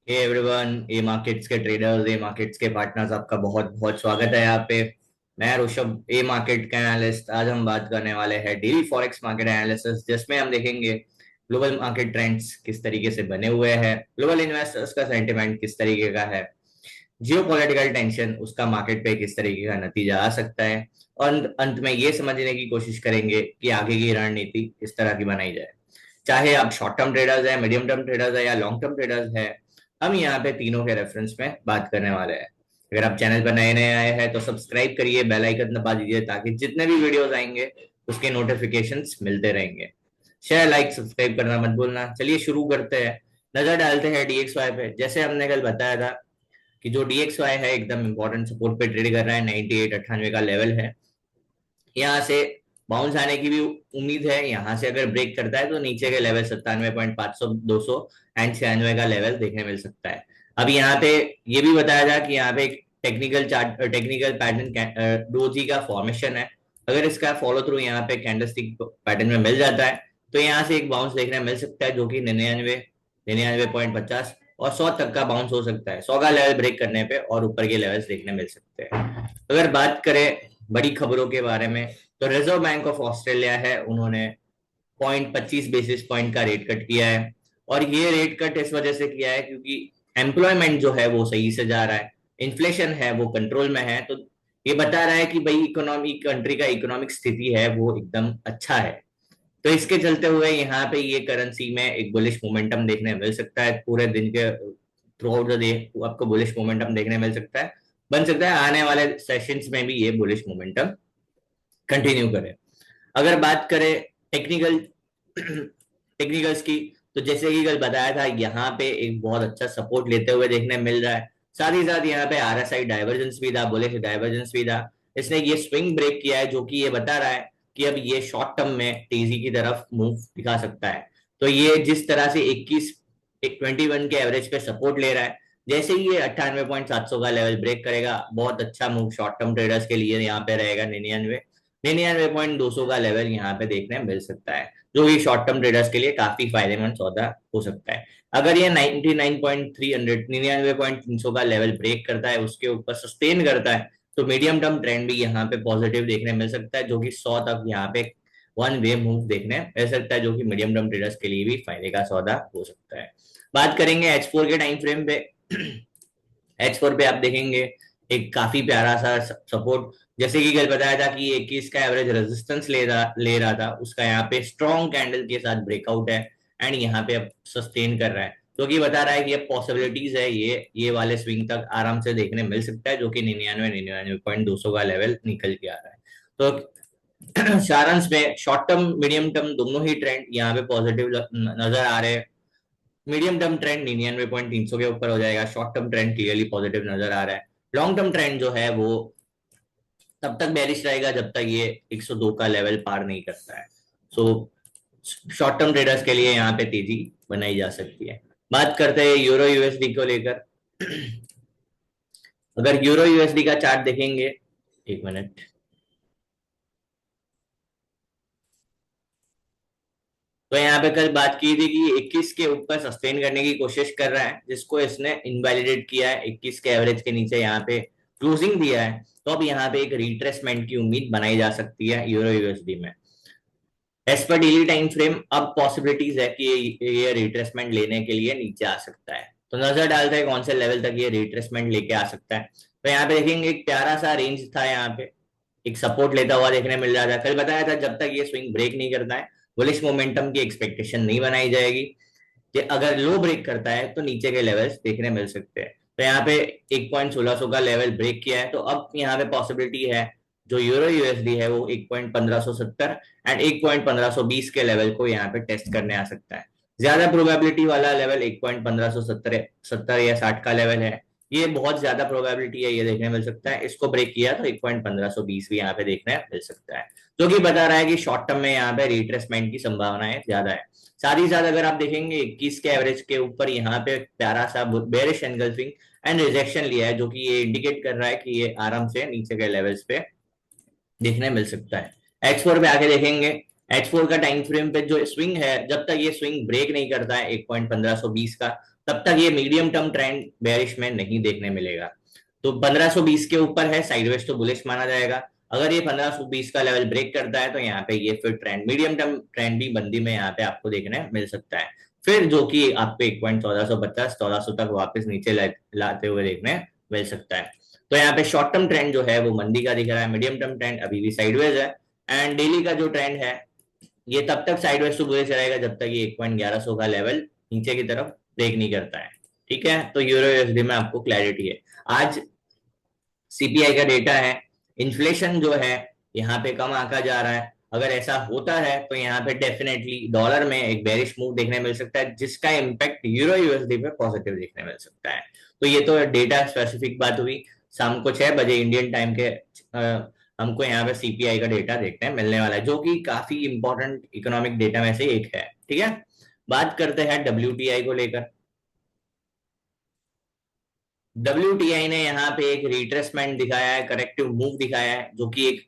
Hey everyone, ए markets के traders, ए markets के partners, आपका बहुत बहुत स्वागत है यहाँ पे। मैं ऋषभ, ए मार्केट का एनालिस्ट। आज हम बात करने वाले हैं डेली फॉरेक्स मार्केट एनालिसिस, जिसमें हम देखेंगे ग्लोबल मार्केट ट्रेंड्स किस तरीके से बने हुए हैं, ग्लोबल इन्वेस्टर्स का सेंटिमेंट किस तरीके का है, जियो पॉलिटिकल टेंशन उसका मार्केट पे किस तरीके का नतीजा आ सकता है, और अंत में ये समझने की कोशिश करेंगे कि आगे की रणनीति किस तरह की बनाई जाए। चाहे आप शॉर्ट टर्म ट्रेडर्स है, मीडियम टर्म ट्रेडर्स है या लॉन्ग टर्म ट्रेडर्स है, हम यहाँ पे तीनों के रेफरेंस में बात करने वाले हैं। अगर आप चैनल पर नए नए आए हैं तो सब्सक्राइब करिए, बेल आइकन दबा दीजिए ताकि जितने भी वीडियोस आएंगे उसके नोटिफिकेशंस मिलते रहेंगे। शेयर लाइक सब्सक्राइब करना मत भूलना। चलिए शुरू करते हैं। नजर डालते हैं डीएक्सवाई पे। जैसे हमने कल बताया था कि जो डीएक्सवाई है एकदम इंपॉर्टेंट सपोर्ट पे ट्रेड कर रहा है, 98-98 का लेवल है। यहाँ से बाउंस आने की भी उम्मीद है। यहाँ से अगर ब्रेक करता है तो नीचे के लेवल 97.500, 200 एंड 96 का लेवल देखने मिल सकता है। अब यहाँ पे ये भी बताया जा कि यहाँ पे एक technical chart, technical pattern doji का फॉर्मेशन है। अगर इसका फॉलो थ्रू यहाँ पे कैंडलस्टिक पैटर्न में मिल जाता है तो यहाँ से एक बाउंस देखने मिल सकता है, जो कि 99, 99.50 और 100 तक का बाउंस हो सकता है। 100 का लेवल ब्रेक करने पे और ऊपर के लेवल्स देखने मिल सकते हैं। अगर बात करें बड़ी खबरों के बारे में, तो रिजर्व बैंक ऑफ ऑस्ट्रेलिया है, उन्होंने 0.25 बेसिस पॉइंट का रेट कट किया है। और ये रेट कट इस वजह से किया है क्योंकि एम्प्लॉयमेंट जो है वो सही से जा रहा है, इन्फ्लेशन है वो कंट्रोल में है। तो ये बता रहा है कि भाई इकोनॉमी, कंट्री का इकोनॉमिक स्थिति है वो एकदम अच्छा है। तो इसके चलते हुए यहाँ पे ये करेंसी में एक बुलिश मोमेंटम देखने मिल सकता है। पूरे दिन के थ्रू आउट द डे आपको बुलिश मोमेंटम देखने मिल सकता है। बन सकता है आने वाले सेशंस में भी ये बुलिश मोमेंटम कंटिन्यू करे। अगर बात करें टेक्निकल टेक्निकल्स की, तो जैसे कि कल बताया था, यहाँ पे एक बहुत अच्छा सपोर्ट लेते हुए देखने मिल रहा है। साथ ही साथ यहाँ पे आरएसआई डाइवर्जेंस भी था, बुलिश डाइवर्जेंस भी था। इसने ये स्विंग ब्रेक किया है, जो कि ये बता रहा है कि अब ये शॉर्ट टर्म में तेजी की तरफ मूव दिखा सकता है। तो ये जिस तरह से 21 के एवरेज पे सपोर्ट ले रहा है, जैसे ही ये 98.700 का लेवल ब्रेक करेगा, बहुत अच्छा मूव शॉर्ट टर्म ट्रेडर्स के लिए यहाँ पे रहेगा। 99.200 का लेवल यहाँ पे देखने मिल सकता है, जो कि शॉर्ट टर्म ट्रेडर्स के लिए काफी फायदेमंद सौदा हो सकता है। अगर ये 99.300, 99.300 का लेवल ब्रेक करता है, उसके ऊपर सस्टेन करता है, तो मीडियम टर्म ट्रेंड भी यहाँ पे पॉजिटिव देखने मिल सकता है, जो कि 100 तक यहाँ पे वन वे मूव देखने मिल सकता है, जो कि मीडियम टर्म ट्रेडर्स के लिए भी फायदे का सौदा हो सकता है। बात करेंगे एच4 के टाइम फ्रेम पे। एच4 पे आप देखेंगे एक काफी प्यारा सा सपोर्ट। जैसे कि कल बताया था कि 21 का एवरेज रेजिस्टेंस ले रहा था, उसका यहाँ पे स्ट्रॉन्ग कैंडल के साथ ब्रेकआउट है एंड यहाँ पे अब सस्टेन कर रहा है, जो कि बता रहा है कि अब पॉसिबिलिटीज है ये वाले स्विंग तक आराम से देखने मिल सकता है, जो कि 99-99.200 का लेवल निकल के आ रहा है। तो सारांश में शॉर्ट टर्म मीडियम टर्म दोनों ही ट्रेंड यहाँ पे पॉजिटिव नजर आ रहे हैं। मीडियम टर्म ट्रेंड 99.300 के ऊपर हो जाएगा, short term trend clearly positive नजर आ रहा है। लॉन्ग टर्म ट्रेंड जो है वो तब तक बेरिश रहेगा जब तक ये 102 का लेवल पार नहीं करता है। सो शॉर्ट टर्म ट्रेडर्स के लिए यहाँ पे तेजी बनाई जा सकती है। बात करते हैं यूरो यूएसडी को लेकर। अगर यूरो यूएसडी का चार्ट देखेंगे, एक मिनट। तो यहाँ पे कल बात की थी कि 21 के ऊपर सस्टेन करने की कोशिश कर रहा है, जिसको इसने इनवैलिडेट किया है। 21 के एवरेज के नीचे यहाँ पे क्लोजिंग दिया है, तो अब यहाँ पे एक रिट्रेसमेंट की उम्मीद बनाई जा सकती है यूरो यूएसडी में। As per daily time frame अब पॉसिबिलिटीज है कि ये रिट्रेसमेंट लेने के लिए नीचे आ सकता है। तो नजर डालते हैं कौन से लेवल तक ये रिट्रेसमेंट लेके आ सकता है। तो यहाँ पे देखेंगे एक प्यारा सा रेंज था, यहाँ पे एक सपोर्ट लेता हुआ देखने मिल रहा था। कल बताया था जब तक ये स्विंग ब्रेक नहीं करता है, बुलिश मोमेंटम की एक्सपेक्टेशन नहीं बनाई जाएगी। कि अगर लो ब्रेक करता है तो नीचे के लेवल्स देखने मिल सकते हैं। तो यहाँ पे 1.1600 का लेवल ब्रेक किया है, तो अब यहाँ पे पॉसिबिलिटी है जो यूरो यूएसडी है वो 1.1570 एंड 1.1520 के लेवल को यहाँ पे टेस्ट करने आ सकता है। ज्यादा प्रोबेबिलिटी वाला लेवल 1.1570 70 या 60 का लेवल है। ये बहुत ज्यादा प्रोबेबिलिटी है, ये देखने मिल सकता है। इसको ब्रेक किया तो 1.1520 भी यहाँ पे देखने मिल सकता है, जो कि बता रहा है कि शॉर्ट टर्म में यहाँ पे रिट्रेसमेंट की संभावनाएं ज्यादा है। साथ ही साथ अगर आप देखेंगे 21 के एवरेज के ऊपर यहाँ पे प्यारा सा बेरिश एंगल्फिंग एंड रिजेक्शन लिया है, जो कि ये इंडिकेट कर रहा है कि ये आराम से नीचे के लेवल्स पे देखने मिल सकता है। X4 पे आके देखेंगे। H4 का टाइम फ्रेम पे जो स्विंग है, जब तक ये स्विंग ब्रेक नहीं करता है 1.1520 का, तब तक ये मीडियम टर्म ट्रेंड बेयरिश में नहीं देखने मिलेगा। तो 1520 के ऊपर है, साइडवेज तो बुलिश माना जाएगा। अगर ये 1520 का लेवल ब्रेक करता है तो यहाँ पे ये फिर ट्रेंड, मीडियम टर्म ट्रेंड भी बंदी में यहाँ पे आपको देखने मिल सकता है, फिर जो कि आपको 1.1450 1400 तक वापस नीचे लाते हुए देखने मिल सकता है। तो यहाँ पे शॉर्ट टर्म ट्रेंड जो है वो मंदी का दिख रहा है, मीडियम टर्म ट्रेंड अभी भी साइडवेज है। एंड डेली का जो ट्रेंड है ये तब तक साइडवेज तो बुरे चलेगा जब तक ये 1.1100 का लेवल नीचे की तरफ ब्रेक नहीं करता है। ठीक है, तो यूरो यूएसडी में आपको क्लैरिटी है। आज सीपीआई का डेटा है, इन्फ्लेशन जो है यहाँ पे कम आका जा रहा है। अगर ऐसा होता है तो यहाँ पे डेफिनेटली डॉलर में एक बेरिश मूव देखने मिल सकता है, जिसका इम्पैक्ट यूरो यूएसडी पे पॉजिटिव देखने मिल सकता है। तो ये तो डेटा स्पेसिफिक बात हुई। शाम को 6 बजे इंडियन टाइम के हमको यहाँ पे सीपीआई का डेटा देखने मिलने वाला है, जो कि काफी इंपॉर्टेंट इकोनॉमिक डेटा में से एक है। ठीक है, बात करते हैं डब्ल्यूटीआई को लेकर। डब्ल्यूटीआई ने यहाँ पे एक रिट्रेसमेंट दिखाया है, करेक्टिव मूव दिखाया है, जो कि एक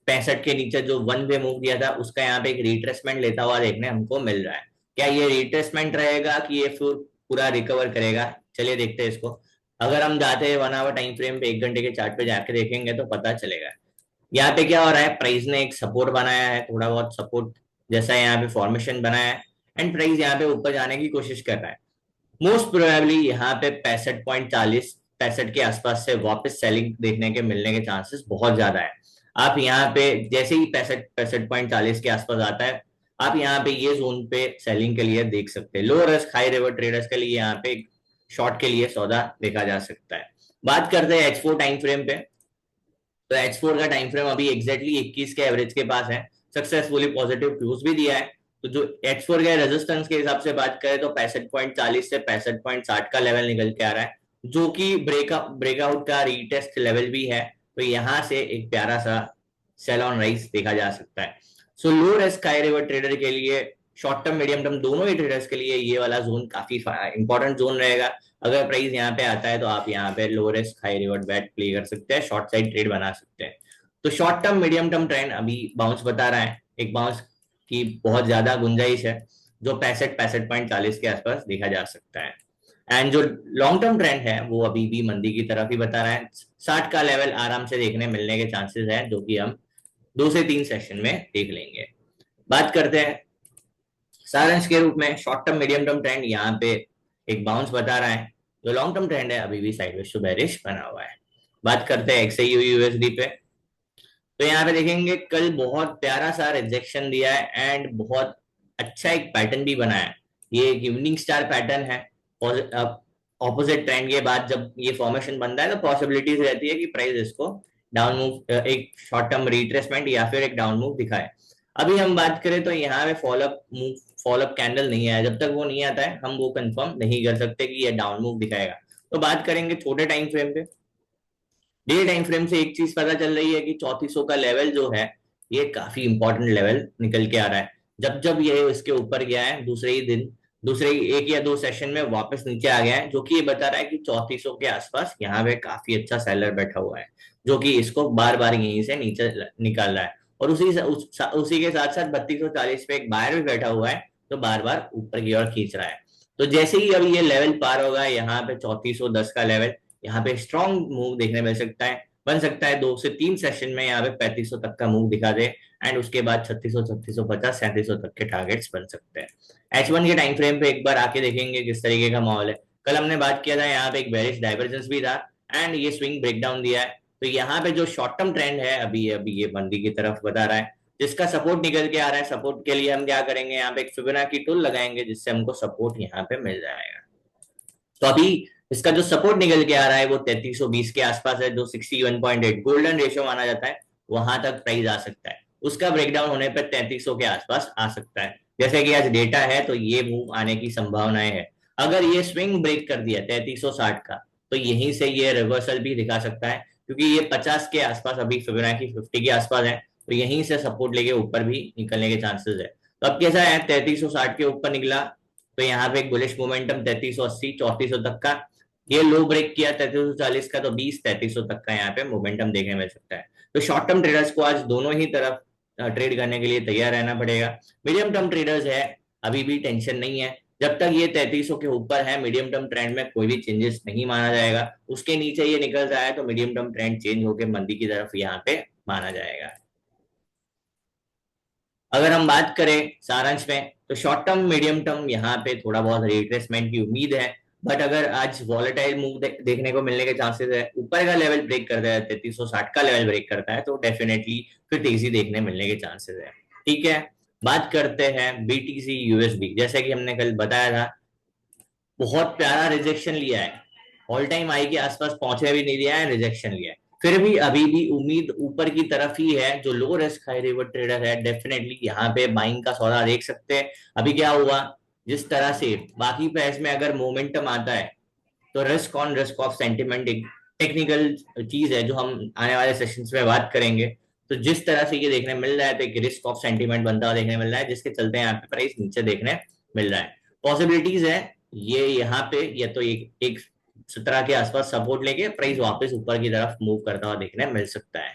65 के नीचे जो वन वे मूव दिया था उसका यहाँ पे एक रिट्रेसमेंट लेता हुआ देखने हमको मिल रहा है। क्या ये रिट्रेसमेंट रहेगा कि ये फिर पूरा रिकवर करेगा? चलिए देखते हैं इसको। अगर हम जाते हैं 1 आवर टाइम फ्रेम पे, 1 घंटे के चार्ट पे जाके देखेंगे तो पता चलेगा। यहाँ पे क्या हो रहा है, प्राइस ने एक सपोर्ट बनाया है, थोड़ा बहुत सपोर्ट जैसा यहाँ पे फॉर्मेशन बनाया है, एंड प्राइस यहाँ पे ऊपर जाने की कोशिश कर रहा है। मोस्ट प्रोबेबली यहाँ पे 65.40 65 के आसपास से वापस सेलिंग देखने के मिलने के चांसेस बहुत ज्यादा है। आप यहाँ पे जैसे ही 65.40 के आसपास आता है, आप यहाँ पे ये जोन पे सेलिंग के लिए देख सकते हैं। लो रिस्क हाई रिवर्ट ट्रेडर्स के लिए यहाँ पे शॉर्ट के लिए सौदा देखा जा सकता है। बात करते हैं H4 टाइम फ्रेम पे। तो H4 का टाइम फ्रेम अभी एग्जैक्टली 21 के एवरेज के पास है, सक्सेसफुली पॉजिटिव क्लोज भी दिया है। तो जो H4 के रेजिस्टेंस के हिसाब से बात करें तो 65.40 से 65.60 का लेवल निकल के आ रहा है, जो कि ब्रेकआउट का रीटेस्ट लेवल भी है। तो यहाँ से एक प्यारा सा सेल ऑन राइज देखा जा सकता है। So low risk high reward trader के लिए, शॉर्ट टर्म मीडियम टर्म दोनों ही ट्रेडर्स के लिए ये वाला जोन काफी इंपॉर्टेंट जोन रहेगा। अगर प्राइस यहाँ पे आता है तो आप यहाँ पे लो रिस्क हाई रिवर्ट बेट प्ले कर सकते हैं, शॉर्ट साइड ट्रेड बना सकते हैं। तो short term medium term trend अभी बाउंस बता रहा है, एक बाउंस की बहुत ज्यादा गुंजाइश है, जो 65.40 के आसपास देखा जा सकता है। एंड जो लॉन्ग टर्म ट्रेंड है वो अभी भी मंदी की तरफ ही बता रहा है। 60 का लेवल आराम से देखने मिलने के चांसेस है, जो कि हम 2 से 3 सेशन में देख लेंगे। बात करते हैं सारांश के रूप में, short term medium term trend यहाँ पे एक बाउंस बता रहा है, जो लॉन्ग टर्म ट्रेंड है अभी भी साइडवेज टू बेरिश बना हुआ है। बात करते हैं एक्सआईयू यूएसडी पे। तो यहाँ पे देखेंगे कल बहुत प्यारा सा रिजेक्शन दिया है एंड बहुत अच्छा एक पैटर्न भी बनाया है। ये एक इवनिंग स्टार पैटर्न है। ऑपोजिट ट्रेंड के बाद जब ये फॉर्मेशन बनता है तो पॉसिबिलिटीज रहती है कि प्राइस इसको डाउन मूव, एक शॉर्ट टर्म रिट्रेसमेंट या फिर एक डाउन मूव दिखाए। अभी हम बात करें तो यहाँ पे फॉलोअप मूव, फॉलोअप कैंडल नहीं आया, जब तक वो नहीं आता है हम वो कंफर्म नहीं कर सकते कि ये डाउन मूव दिखाएगा। तो बात करेंगे छोटे टाइम फ्रेम पे। डे टाइम फ्रेम से एक चीज पता चल रही है कि 3400 का लेवल जो है ये काफी इंपॉर्टेंट लेवल निकल के आ रहा है। जब जब ये इसके ऊपर गया है, दूसरे ही दिन, दूसरे ही 1 या 2 सेशन में वापस नीचे आ गया है, जो कि ये बता रहा है कि 3400 के आसपास यहाँ पे काफी अच्छा सेलर बैठा हुआ है, जो कि इसको बार बार यहीं से नीचे निकाल रहा है। और उसी के साथ साथ 3240 पे एक बायर भी बैठा हुआ है, तो बार बार ऊपर की ओर खींच रहा है। तो जैसे ही अभी ये लेवल पार होगा, यहाँ पे 3410 का लेवल, यहाँ पे स्ट्रॉन्ग मूव देखने मिल सकता है, बन सकता है 2 से 3 सेशन में यहाँ पे 3500 तक का मूव दिखा दे, एंड उसके बाद 3600 3650 3700 तक के टारगेट्स बन सकते हैं। H1 के टाइम फ्रेम पे एक बार आके देखेंगे किस तरीके का माहौल है। कल हमने बात किया था यहाँ पे एक बेरिश डाइवर्जेंस भी था एंड ये स्विंग ब्रेकडाउन दिया है। तो यहाँ पे जो शॉर्ट टर्म ट्रेंड है अभी अभी ये मंदी की तरफ बता रहा है, जिसका सपोर्ट निकल के आ रहा है। सपोर्ट के लिए हम क्या करेंगे, यहाँ पे एक फिबोनाची टूल लगाएंगे, जिससे हमको सपोर्ट यहाँ पे मिल जाएगा। तो अभी इसका जो सपोर्ट निकल के आ रहा है वो 3320 के आसपास है, जो 61.8 गोल्डन रेशियो माना जाता है, वहां तक प्राइस आ सकता है। उसका ब्रेकडाउन होने पर 3300 के आसपास आ सकता है। जैसे कि आज डेटा है तो ये मूव आने की संभावनाएं है। अगर ये स्विंग ब्रेक कर दिया 3360 का, तो यहीं से ये रिवर्सल भी दिखा सकता है, क्योंकि ये 50 के आसपास अभी फिबोनाची 50 के आसपास है, तो यहीं से सपोर्ट लेके ऊपर भी निकलने के चांसेस है। तो अब कैसा है, 3360 के ऊपर निकला तो यहाँ पे एक बुलिश मोमेंटम 3380 3400 तक का, ये लो ब्रेक किया 3340 का, तो 20 3300 तक का यहाँ पे मोमेंटम देखने मिल सकता है। तो शॉर्ट टर्म ट्रेडर्स को आज दोनों ही तरफ ट्रेड करने के लिए तैयार रहना पड़ेगा। मीडियम टर्म ट्रेडर्स है, अभी भी टेंशन नहीं है, जब तक ये 3300 के ऊपर है मीडियम टर्म ट्रेंड में कोई भी चेंजेस नहीं माना जाएगा। उसके नीचे ये निकल रहा है तो मीडियम टर्म ट्रेंड चेंज होकर मंदी की तरफ यहाँ पे माना जाएगा। अगर हम बात करें सारांश में, तो शॉर्ट टर्म मीडियम टर्म यहाँ पे थोड़ा बहुत रिट्रेसमेंट की उम्मीद है। बट अगर आज वॉलेटाइल मूव देखने को मिलने के चांसेस है, ऊपर का लेवल ब्रेक करता है, 3360 का लेवल ब्रेक करता है, तो डेफिनेटली फिर तेजी देखने मिलने के चांसेस है। ठीक है, बात करते हैं बीटीसी यूएसडी। जैसे कि हमने कल बताया था, बहुत प्यारा रिजेक्शन लिया है, ऑल टाइम हाई के आसपास पहुंचने भी नहीं दिया है, रिजेक्शन लिया है, फिर भी अभी भी उम्मीद ऊपर की तरफ ही है। जो लो रिस्क हाई रिवॉर्ड ट्रेडर है डेफिनेटली यहाँ पे बाइंग का सौदा देख सकते हैं। अभी क्या हुआ, जिस तरह से बाकी प्राइस में अगर मोमेंटम आता है तो risk on risk of sentiment एक टेक्निकल चीज है जो हम आने वाले सेशंस में बात करेंगे। तो जिस तरह से ये देखने मिल रहा है तो एक रिस्क ऑफ सेंटिमेंट बनता हुआ देखने मिल रहा है, जिसके चलते यहाँ पे प्राइस नीचे देखने मिल रहा है। पॉसिबिलिटीज है ये यहाँ पे या तो एक 17 के आसपास सपोर्ट लेके प्राइस वापस ऊपर की तरफ मूव करता हुआ देखने मिल सकता है।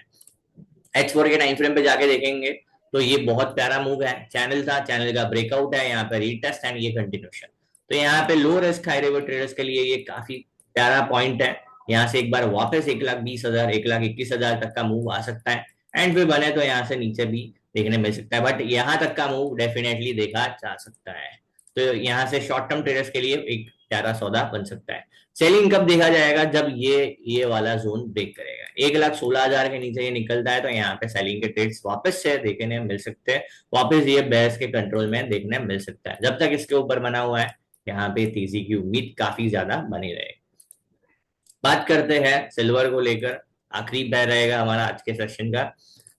H4 के टाइम फ्रेम पे जाके देखेंगे तो ये बहुत प्यारा मूव है, चैनल था, चैनल का ब्रेकआउट है, यहाँ पे रीटेस्ट एंड ये कंटिन्यूशन। तो यहाँ पे लो रिस्क हाई रिवॉर्ड ट्रेडर्स के लिए ये काफी प्यारा पॉइंट है। यहाँ से एक बार वापस 1,20,000 1,21,000 तक का मूव आ सकता है, एंड फिर बने तो यहाँ से नीचे भी देखने मिल सकता है, बट यहाँ तक का मूव डेफिनेटली देखा जा सकता है। तो यहाँ से शॉर्ट टर्म ट्रेडर्स के लिए एक प्यारा सौदा बन सकता है। सेलिंग कब देखा जाएगा, जब ये वाला जोन ब्रेक करेगा, 1,16,000 के नीचे ये निकलता है तो यहाँ पे सेलिंग के ट्रेड्स वापस से देखने मिल सकते हैं, वापस ये बेयर्स के कंट्रोल में देखने मिल सकता है। जब तक इसके ऊपर बना हुआ है यहाँ पे तेजी की उम्मीद काफी ज्यादा बनी रहेगी। बात करते हैं सिल्वर को लेकर, आखिरी पैर रहेगा हमारा आज के सेशन का।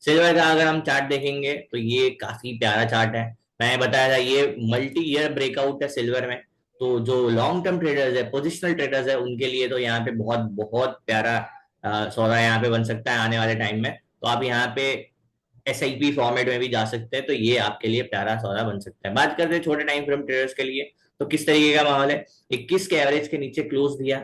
सिल्वर का अगर हम चार्ट देखेंगे तो ये काफी प्यारा चार्ट है, मैंने बताया था ये मल्टी ईयर ब्रेकआउट है सिल्वर में। तो जो लॉन्ग टर्म ट्रेडर्स है, पोजिशनल ट्रेडर्स है, उनके लिए तो यहाँ पे बहुत बहुत प्यारा सौदा यहाँ पे बन सकता है आने वाले टाइम में। तो आप यहाँ पे SIP फॉर्मेट में भी जा सकते हैं, तो ये आपके लिए प्यारा सौदा बन सकता है। बात करते हैं छोटे टाइम फ्रेम ट्रेडर्स के लिए, तो किस तरीके का माहौल है। 21 के एवरेज के नीचे क्लोज दिया,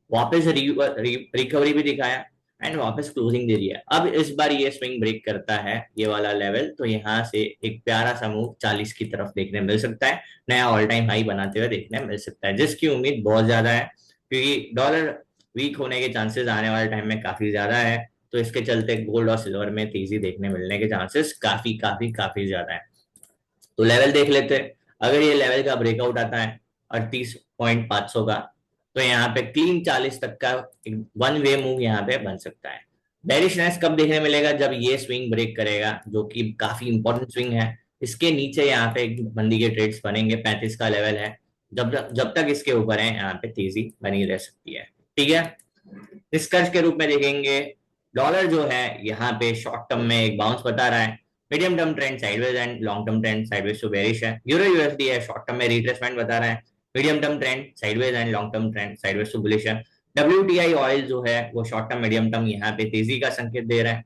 वापस रिकवरी भी दिखाया, एंड वापस क्लोजिंग दे दिया। अब इस बार ये स्विंग ब्रेक करता है ये वाला लेवल, तो यहाँ से एक प्यारा सा मूव 40 की तरफ देखने मिल सकता है, नया ऑल टाइम हाई बनाते हुए देखने मिल सकता है, जिसकी उम्मीद बहुत ज्यादा है, क्योंकि डॉलर वीक होने के चांसेस आने वाले टाइम में काफी ज्यादा है। तो इसके चलते गोल्ड और सिल्वर में तेजी देखने मिलने के चांसेस काफी काफी काफी ज्यादा है। तो लेवल देख लेते हैं, अगर ये लेवल का ब्रेकआउट आता है 38,500 का, तो यहाँ पे क्लीन 40 तक का वन वे मूव यहाँ पे बन सकता है। बेरिशनेस कब देखने मिलेगा, जब ये स्विंग ब्रेक करेगा, जो कि काफी इंपॉर्टेंट स्विंग है। इसके नीचे यहाँ पे मंदी के ट्रेड्स बनेंगे, 35 का लेवल है, जब जब तक इसके ऊपर है यहाँ पे तेजी बनी रह सकती है। ठीक है, निष्कर्ष के रूप में देखेंगे, डॉलर जो है यहाँ पे शॉर्ट टर्म में एक बाउंस बता रहा है, medium term trend sideways and long term trend sideways to bearish है। यूरो यूएसडी है, शॉर्ट टर्म में रिट्रेसमेंट बता रहा है, medium term trend sideways and long term trend sideways to bullish है। WTI ऑयल जो है वो शॉर्ट टर्म मीडियम टर्म यहाँ पे तेजी का संकेत दे रहा है,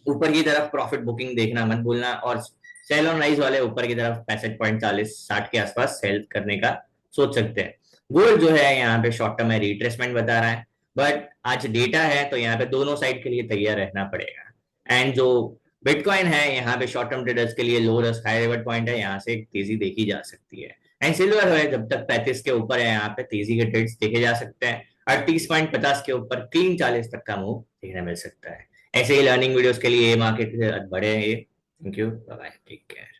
ऊपर की तरफ प्रॉफिट बुकिंग देखना मत भूलना, और सेल ऑन राइज वाले ऊपर की तरफ 65.40-60 के आसपास सेल करने का सोच सकते हैं। गोल्ड जो है यहाँ पे शॉर्ट टर्म में रिट्रेसमेंट बता रहा है, बट आज डेटा है तो यहाँ पे दोनों साइड के लिए तैयार रहना पड़ेगा। एंड जो बिटकॉइन है यहाँ पे शॉर्ट टर्म ट्रेडर्स के लिए लो रिस्क हाई रिवॉर्ड पॉइंट है, यहाँ से एक तेजी देखी जा सकती है। एंड सिल्वर है, जब तक 35 के ऊपर है यहाँ पे तेजी के ट्रेड्स देखे जा सकते हैं, 38.50 के ऊपर क्लीन 40 तक का मूव देखने मिल सकता है। ऐसे ही लर्निंग वीडियोस के लिए मार्केट बढ़े। Thank you, bye bye, take care.